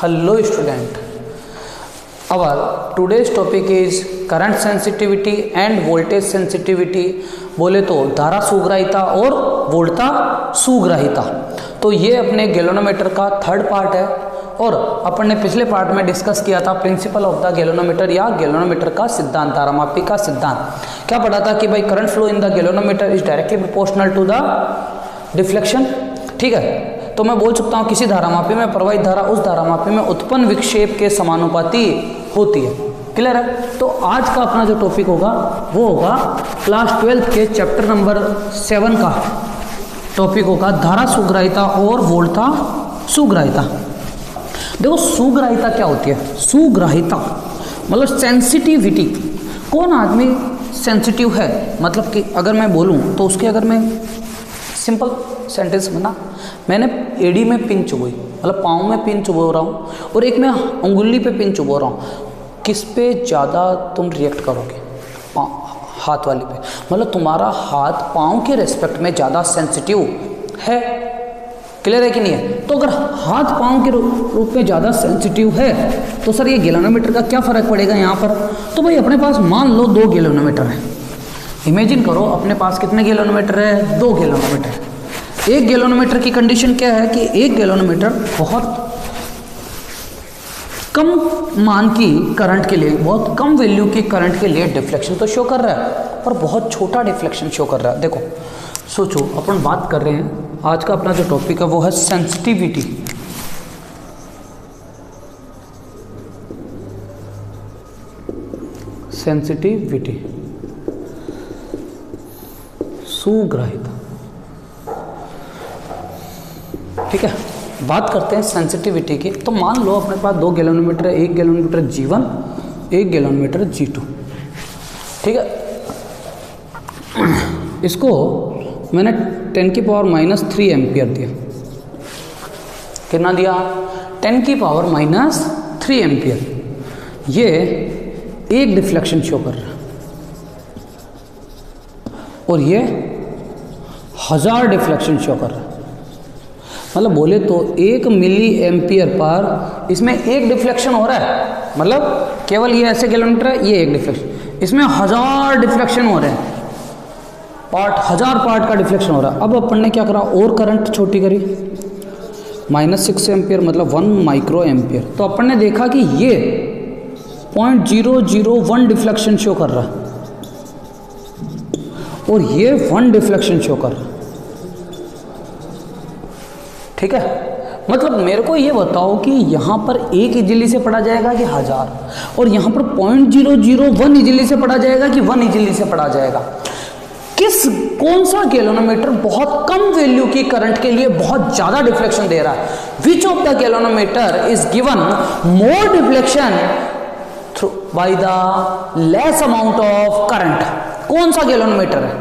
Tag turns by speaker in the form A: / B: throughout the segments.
A: Hello student, our today's topic is current sensitivity and voltage sensitivity। बोले तो धारा सुग्राहिता और वोल्टता सुग्राहिता। तो ये अपने गैल्वेनोमीटर का थर्ड पार्ट है और अपन ने पिछले पार्ट में डिस्कस किया था प्रिंसिपल ऑफ द गैल्वेनोमीटर या गैल्वेनोमीटर का सिद्धांत, धारामापी का सिद्धांत। क्या पढ़ा था कि भाई current flow in the galvanometer is directly proportional to the deflection. ठीक है, तो मैं बोल सकता हूँ किसी धारामापी में प्रवाहित धारा उस धारामापी में उत्पन्न विक्षेप के समानुपाती होती है। क्लियर है? तो आज का अपना जो टॉपिक होगा वो होगा क्लास 12 के चैप्टर नंबर 7 का टॉपिक होगा धारा सुग्राहिता और वोल्टता सुग्राहिता। देखो सुग्राहिता क्या होती है? सुग्राहिता मतलब सेंसिटिविटी। कौन आदमी सेंसिटिव है? मतलब कि अगर मैं बोलूँ तो उसके अगर मैं सिंपल सेंटेंस बना, मैंने एड़ी में पिन चुभोई, मतलब पाँव में पिन चुभो रहा हूँ और एक मैं उंगली पे पिन चुभो रहा हूँ, किस पे ज़्यादा तुम रिएक्ट करोगे? हाथ वाली पे। मतलब तुम्हारा हाथ पाँव के रेस्पेक्ट में ज़्यादा सेंसिटिव है। क्लियर है कि नहीं है? तो अगर हाथ पाँव के रूप में ज़्यादा सेंसिटिव है तो सर ये गैल्वेनोमीटर का क्या फ़र्क पड़ेगा यहाँ पर? तो भाई अपने पास मान लो 2 गैल्वेनोमीटर है। इमेजिन करो अपने पास कितने गैल्वेनोमीटर है? 2 गैल्वेनोमीटर है। एक गैल्वेनोमीटर की कंडीशन क्या है कि एक गैल्वेनोमीटर बहुत कम मान की करंट के लिए, बहुत कम वैल्यू की करंट के लिए डिफ्लेक्शन तो शो कर रहा है पर बहुत छोटा डिफ्लेक्शन शो कर रहा है। देखो सोचो, अपन बात कर रहे हैं, आज का अपना जो टॉपिक है वो है सेंसिटिविटी। सेंसिटिविटी, सुग्राहिता। ठीक है, बात करते हैं सेंसिटिविटी की। तो मान लो अपने पास 2 गैल्वेनोमीटर है, एक गैल्वेनोमीटर G1, एक गैल्वेनोमीटर G2। ठीक है, इसको मैंने 10⁻³ एम्पियर दिया। कितना दिया? 10⁻³ एम्पियर। ये एक डिफ्लेक्शन शो कर रहा है और ये 1000 डिफ्लेक्शन शो कर रहा है। मतलब बोले तो 1 मिली एम्पियर पर इसमें एक डिफ्लेक्शन हो रहा है। मतलब केवल ये ऐसे गैल्वेनोमीटर है, ये एक डिफ्लेक्शन, इसमें 1000 डिफ्लेक्शन हो रहे हैं, 1000 पार्ट का डिफ्लेक्शन हो रहा है। अब अपन ने क्या करा? और करंट छोटी करी, -6 एम्पियर मतलब 1 माइक्रो एम्पियर। तो अपन ने देखा कि ये 0.001 डिफ्लेक्शन शो कर रहा है और ये 1 डिफ्लेक्शन शो कर रहा है। ठीक है, मतलब मेरे को ये बताओ कि यहाँ पर 1 इजीली से पढ़ा जाएगा कि 1000, और यहाँ पर 0.001 इजीली से पढ़ा जाएगा कि 1 इजीली से पढ़ा जाएगा? कौन सा गैल्वेनोमीटर बहुत कम वैल्यू की करंट के लिए बहुत ज्यादा डिफ्लेक्शन दे रहा है? Which of the galvanometer is given more deflection by the less amount of current? कौन सा गैल्वेनोमीटर है?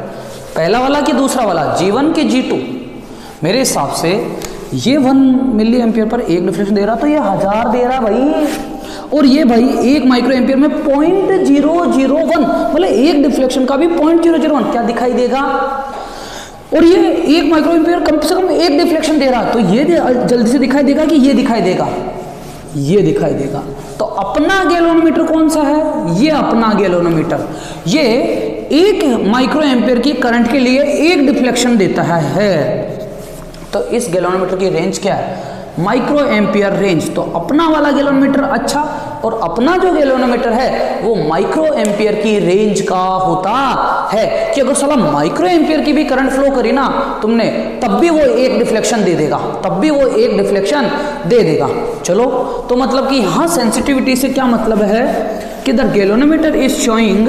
A: पहला वाला कि दूसरा वाला, G1 के G2? मेरे हिसाब से ये 1 मिली एम्पियर पर एक डिफ्लेक्शन दे रहा, तो ये 1000 दे रहा भाई, और ये भाई 1 माइक्रो एम्पियर में 0.001, मतलब एक डिफ्लेक्शन का भी 0.001 क्या दिखाई देगा? और ये 1 माइक्रो एम्पियर कम से कम एक डिफ्लेक्शन दे रहा, तो ये जल्दी से दिखाई देगा कि ये दिखाई देगा? ये दिखाई देगा। तो अपना गैल्वेनोमीटर कौन सा है? ये अपना गैल्वेनोमीटर, ये 1 माइक्रो एम्पियर की करंट के लिए एक डिफ्लेक्शन देता है। तो इस गैल्वेनोमीटर की रेंज क्या है? Micro ampere range. तो अपना वाला गैल्वेनोमीटर अच्छा, और अपना जो गैल्वेनोमीटर है वो माइक्रो एम्पियर की रेंज का होता है कि अगर साला माइक्रो एम्पियर की भी करंट फ्लो करी ना तुमने, तब भी वो एक डिफ्लेक्शन दे देगा, तब भी वो एक डिफ्लेक्शन दे देगा। चलो, तो मतलब कि यहाँ सेंसिटिविटी से क्या मतलब है कि the galvanometer is showing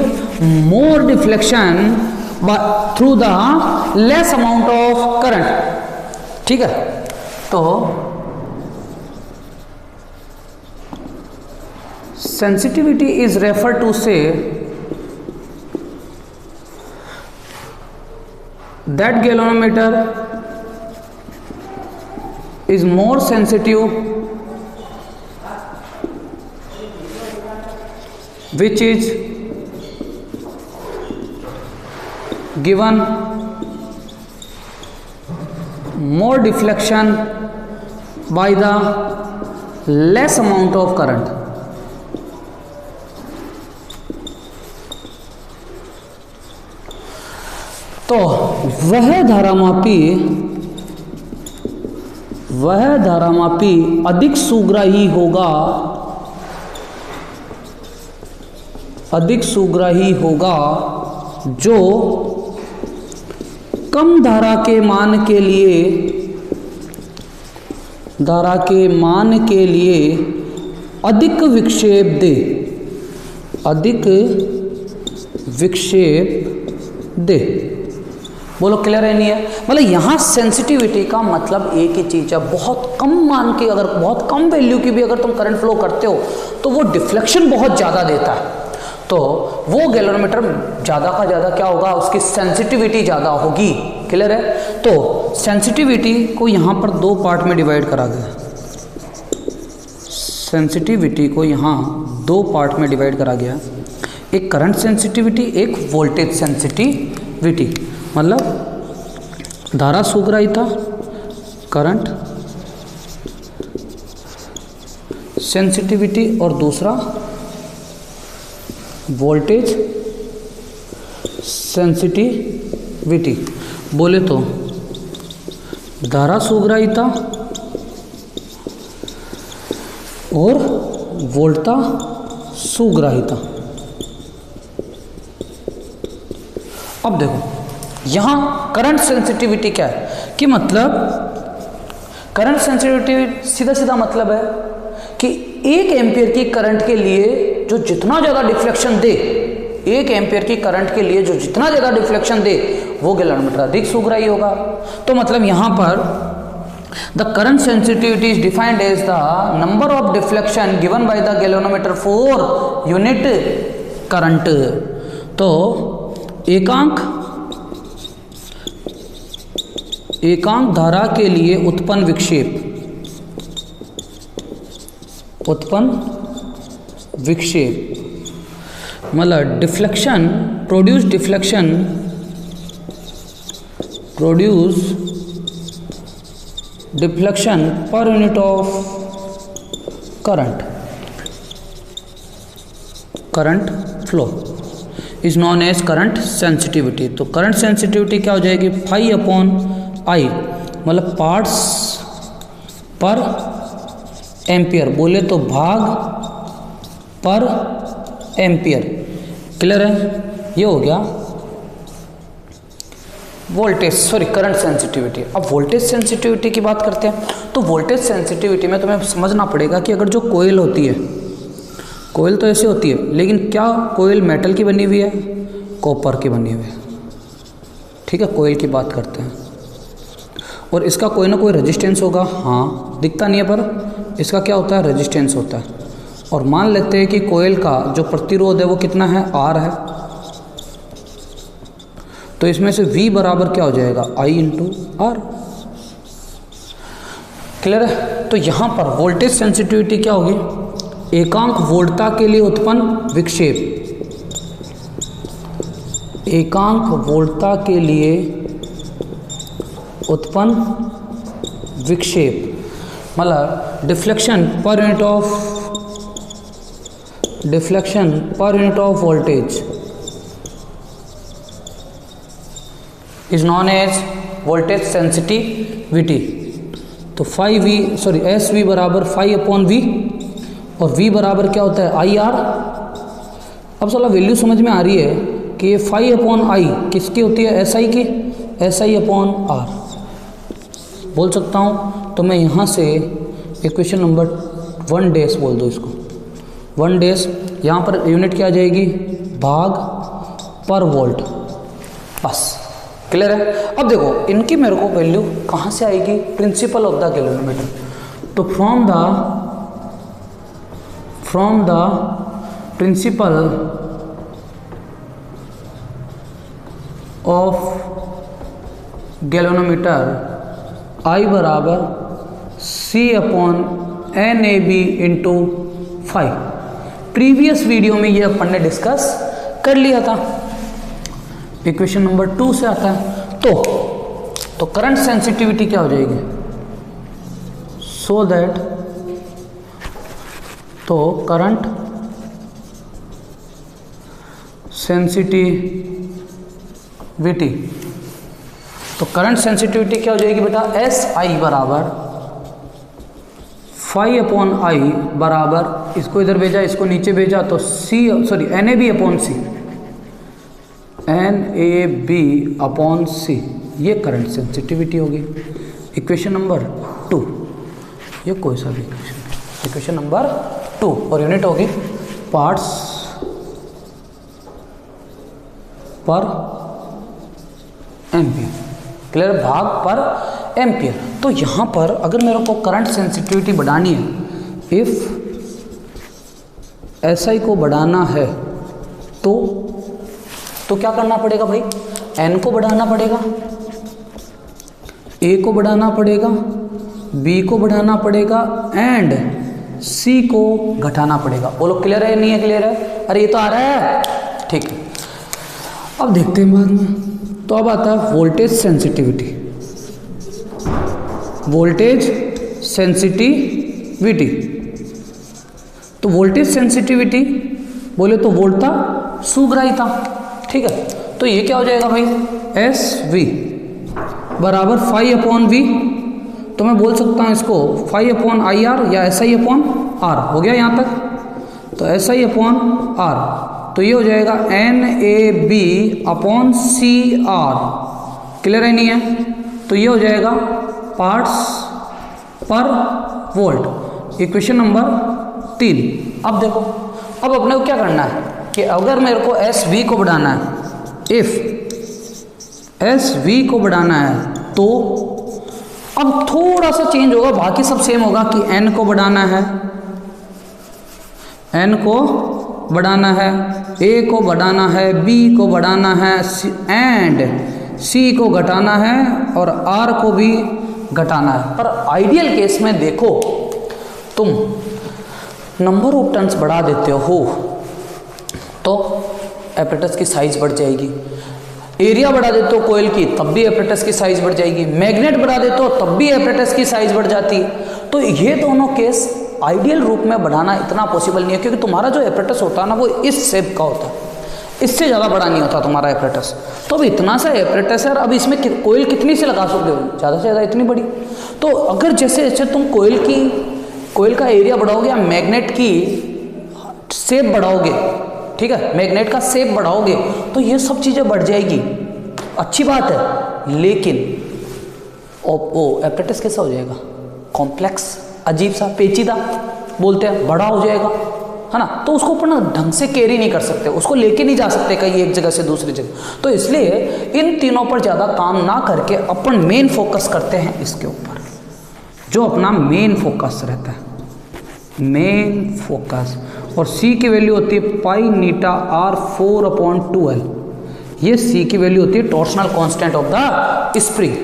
A: more deflection through the less amount of current. ठीक है, तो sensitivity is referred to say that galvanometer is more sensitive which is given more deflection by the less amount of current. तो वह धारामापी अधिक सुग्राही होगा जो कम धारा के मान के लिए अधिक विक्षेप दे। बोलो क्लियर है नहीं है? मतलब यहाँ सेंसिटिविटी का मतलब एक ही चीज है, बहुत कम मान की, अगर बहुत कम वैल्यू की भी अगर तुम करंट फ्लो करते हो तो वो डिफ्लेक्शन बहुत ज़्यादा देता है, तो वो गैल्वेनोमीटर ज़्यादा का ज़्यादा क्या होगा, उसकी सेंसिटिविटी ज़्यादा होगी। क्लियर है? तो सेंसिटिविटी को यहाँ पर दो पार्ट में डिवाइड करा गया, सेंसिटिविटी को यहाँ दो पार्ट में डिवाइड करा गया, एक करंट सेंसिटिविटी, एक वोल्टेज सेंसिटिविटी। मतलब धारा सुग्राह्यता, करंट सेंसिटिविटी और दूसरा वोल्टेज सेंसिटिविटी। बोले तो धारा सुग्राह्यता और वोल्टता सुग्राह्यता। अब देखो यहाँ करंट सेंसिटिविटी क्या है कि मतलब करंट सेंसिटिविटी सीधा सीधा मतलब है कि 1 एम्पियर की करंट के लिए जो जितना ज़्यादा डिफ्लेक्शन दे, 1 एम्पियर की करंट के लिए जो जितना ज़्यादा डिफ्लेक्शन दे वो गैल्वेनोमीटर अधिक सुग्राही होगा। तो मतलब यहाँ पर the current sensitivity is defined as the number of deflection given by the galvanometer for unit current. तो एकांक धारा के लिए उत्पन्न विक्षेप मतलब डिफ्लेक्शन प्रोड्यूस डिफ्लेक्शन पर unit of current flow is known as current sensitivity. तो करंट सेंसिटिविटी क्या हो जाएगी, फाई अपॉन आई, मतलब पार्ट्स पर एम्पियर, बोले तो भाग पर एम्पियर। क्लियर है? ये हो गया करंट सेंसिटिविटी। अब वोल्टेज सेंसिटिविटी की बात करते हैं। तो वोल्टेज सेंसिटिविटी में तुम्हें समझना पड़ेगा कि अगर जो कोयल होती है, कोयल तो ऐसे होती है, लेकिन क्या कोयल मेटल की बनी हुई है, कॉपर की बनी हुई है। ठीक है, कोयल की बात करते हैं। और इसका कोई ना कोई रेजिस्टेंस होगा, हाँ दिखता नहीं है पर इसका क्या होता है, रेजिस्टेंस होता है। और मान लेते हैं कि कोयल का जो प्रतिरोध है वो कितना है, R है। तो इसमें से V बराबर क्या हो जाएगा, I इंटू R। क्लियर है? तो यहाँ पर वोल्टेज सेंसिटिविटी क्या होगी, एकांक वोल्टता के लिए उत्पन्न विक्षेप, एकांक वोल्टता के लिए उत्पन्न विक्षेप मतलब डिफ्लेक्शन पर unit of voltage is known as voltage sensitivity. तो एस वी बराबर फाई अपॉन वी, और V बराबर क्या होता है, आई आर। अब साला वैल्यू समझ में आ रही है कि ये फाई अपॉन आई किसकी होती है, एस आई की, एस आई अपॉन आर बोल सकता हूँ। तो मैं यहाँ से इक्वेशन नंबर 1 डैश बोल दो इसको, 1 डैश, यहाँ पर यूनिट क्या आ जाएगी, भाग पर वोल्ट, बस। क्लियर है? अब देखो इनकी मेरे को वैल्यू कहाँ से आएगी, प्रिंसिपल ऑफ द गैल्वेनोमीटर। तो from the principle of galvanometer I बराबर C upon N A B into 5। Previous video में ये अपन ने डिस्कस कर लिया था, इक्वेशन नंबर 2 से आता है। तो करंट सेंसिटिविटी क्या हो जाएगी, सो दैट तो करंट सेंसिटिविटी, तो करंट सेंसिटिविटी क्या हो जाएगी बेटा, एस आई बराबर फाई अपॉन आई बराबर, इसको इधर भेजा इसको नीचे भेजा तो C sorry N A B upon C, N A B upon C, ये करंट सेंसिटिविटी होगी। इक्वेशन नंबर 2, ये कोई सा भी इक्वेशन नंबर 2, और यूनिट होगी पार्ट्स पर एम्पियर, क्लियर, भाग पर एम्पियर। तो यहाँ पर अगर मेरे को करंट सेंसिटिविटी बढ़ानी है, इफ एसआई को बढ़ाना है तो क्या करना पड़ेगा भाई, एन को बढ़ाना पड़ेगा, ए को बढ़ाना पड़ेगा, बी को बढ़ाना पड़ेगा एंड सी को घटाना पड़ेगा। बोलो क्लियर है नहीं है, क्लियर है, अरे ये तो आ रहा है, ठीक है। अब देखते हैं बाद में, तो अब आता है वोल्टेज सेंसिटिविटी, वोल्टेज सेंसिटिविटी। तो वोल्टेज सेंसिटिविटी बोले तो वोल्ट था, सुग्राही था, ठीक है। तो ये क्या हो जाएगा भाई, एस वी बराबर फाई अपॉन वी, तो मैं बोल सकता हूँ इसको फाई अपॉन आई आर या एस आई अपॉन आर, हो गया यहाँ तक। तो एस आई अपॉन आर, तो ये हो जाएगा N A B upon C R, clear है नहीं है, तो ये हो जाएगा पार्ट्स पर वोल्ट, इक्वेशन नंबर 3। अब देखो, अब अपने को क्या करना है कि अगर मेरे को एस वी को बढ़ाना है, इफ एस वी को बढ़ाना है तो अब थोड़ा सा चेंज होगा, बाकी सब सेम होगा कि एन को बढ़ाना है, एन को बढ़ाना है, ए को बढ़ाना है, बी को बढ़ाना है एंड सी को घटाना है और आर को भी घटाना है। पर आइडियल केस में देखो, तुम नंबर ऑफ टर्न्स बढ़ा देते हो तो एपरेटस की साइज बढ़ जाएगी, एरिया बढ़ा देते हो कोयल की तब भी एपरेटस की साइज बढ़ जाएगी, मैग्नेट बढ़ा देते हो तब भी एपरेटस की साइज बढ़ जाती है। तो ये दोनों केस आइडियल रूप में बढ़ाना इतना पॉसिबल नहीं है, क्योंकि तुम्हारा जो एपरेटस होता है ना वो इस शेप का होता है, इससे ज़्यादा बड़ा नहीं होता तुम्हारा एपरेटस। तो अब इतना सा एपरेटस है, अब इसमें कोयल कितनी सी लगा सकते हो, ज़्यादा से ज़्यादा इतनी बड़ी। तो अगर जैसे जैसे तुम कोयल का एरिया बढ़ाओगे या मैग्नेट की शेप बढ़ाओगे, ठीक है, मैग्नेट का शेप बढ़ाओगे तो ये सब चीज़ें बढ़ जाएगी, अच्छी बात है, लेकिन वो एपरेटस कैसा हो जाएगा, कॉम्प्लेक्स, अजीब सा, पेचीदा बोलते हैं, बड़ा हो जाएगा, है ना। तो उसको अपना ढंग से कैरी नहीं कर सकते, उसको लेके नहीं जा सकते कहीं एक जगह से दूसरी जगह। तो इसलिए इन तीनों पर ज़्यादा काम ना करके अपन मेन फोकस करते हैं इसके ऊपर, जो अपना मेन फोकस रहता है, मेन फोकस। और C की वैल्यू होती है पाई नीटा R 4/2L, ये C की वैल्यू होती है torsional constant of the spring.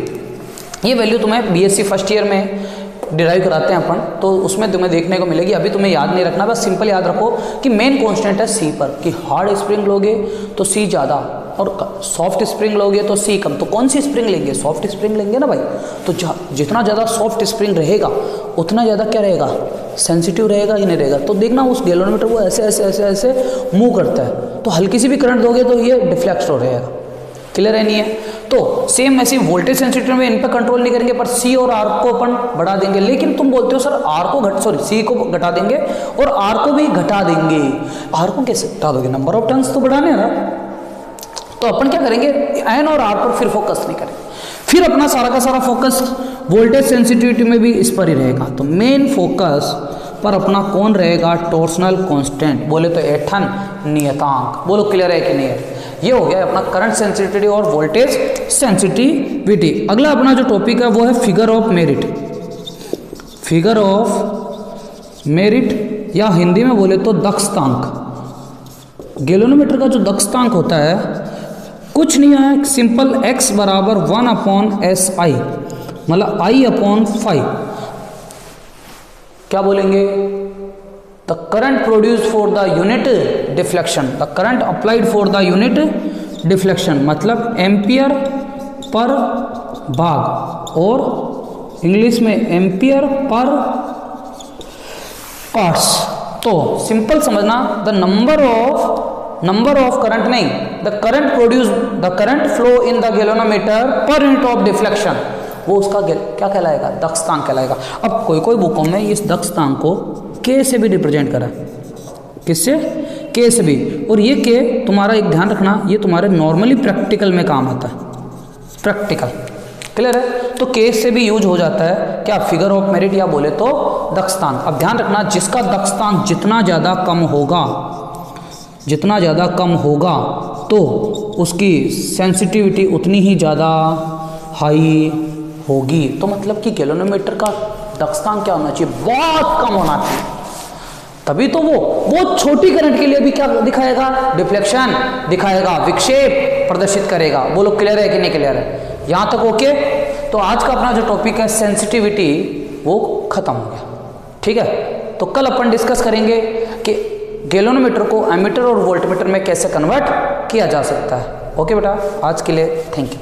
A: ये वैल्यू तुम्हें बीएससी फर्स्ट ईयर में डिराइव कराते हैं अपन, तो उसमें तुम्हें देखने को मिलेगी, अभी तुम्हें याद नहीं रखना, बस सिंपल याद रखो कि मेन कांस्टेंट है C पर, कि हार्ड स्प्रिंग लोगे तो C ज़्यादा और सॉफ्ट स्प्रिंग लोगे तो C कम। तो कौन सी स्प्रिंग लेंगे, सॉफ्ट स्प्रिंग लेंगे ना भाई। तो जितना ज़्यादा सॉफ्ट स्प्रिंग रहेगा उतना ज़्यादा क्या रहेगा, सेंसिटिव रहेगा ही नहीं रहेगा। तो देखना उस गैल्वेनोमीटर वो ऐसे ऐसे ऐसे ऐसे मूव करता है, तो हल्की सी भी करंट दोगे तो ये डिफ्लेक्ट हो रहेगा, क्लियर है नहीं है। तो सेम ऐसी वोल्टेज सेंसिटिव में इन पर कंट्रोल नहीं करेंगे, पर C और R को अपन बढ़ा देंगे। लेकिन तुम बोलते हो सर R को C को घटा देंगे और R को भी घटा देंगे। R को कैसे घटा दोगे, नंबर ऑफ टर्न्स तो बढ़ाने हैं ना। तो अपन क्या करेंगे, N और R पर फिर फोकस नहीं करेंगे, फिर अपना सारा का सारा फोकस वोल्टेज सेंसिटिविटी में भी इस पर ही रहेगा। तो मेन फोकस पर अपना कौन रहेगा, टॉर्सनल कांस्टेंट, बोले तो एठन नियतांक। बोलो क्लियर है कि नहीं है। ये हो गया अपना करंट सेंसिटिविटी और वोल्टेज सेंसिटिविटी। अगला अपना जो टॉपिक है वो है figure of merit. Figure of merit या हिंदी में बोले तो दक्षतांक। गैल्वेनोमीटर का जो दक्षतांक होता है कुछ नहीं है, सिंपल x बराबर 1/SI, मतलब I/5। क्या बोलेंगे, the current produce for the unit deflection, the current applied for the unit deflection, मतलब एम्पियर पर भाग, और इंग्लिश में एम्पियर पर पार्ट्स। तो सिंपल समझना, द नंबर ऑफ करंट नहीं, the current flow in the galvanometer पर unit of deflection, वो उसका क्या कहलाएगा, दक्षतांक कहलाएगा। अब कोई बुकों में इस दक्षतांक को K से भी रिप्रेजेंट करा है, किससे, K से भी। और ये K तुम्हारा एक ध्यान रखना, ये तुम्हारे नॉर्मली प्रैक्टिकल में काम आता है, प्रैक्टिकल क्लियर है। तो K से भी यूज हो जाता है क्या, फिगर ऑफ मेरिट या बोले तो दक्षतांक। अब ध्यान रखना, जिसका दक्षतांक जितना ज़्यादा कम होगा तो उसकी सेंसिटिविटी उतनी ही ज़्यादा हाई होगी। तो मतलब कि गैल्वेनोमीटर का दक्षतांक क्या होना चाहिए, बहुत कम होना चाहिए, तभी तो वो बहुत छोटी करंट के लिए भी क्या दिखाएगा, डिफ्लेक्शन दिखाएगा, विक्षेप प्रदर्शित करेगा। बोलो क्लियर है कि नहीं क्लियर है, यहाँ तक ओके। तो आज का अपना जो टॉपिक है सेंसिटिविटी वो खत्म हो गया, ठीक है। तो कल अपन डिस्कस करेंगे कि गैल्वेनोमीटर को एमीटर और वोल्टमीटर में कैसे कन्वर्ट किया जा सकता है। ओके बेटा, आज के लिए थैंक यू।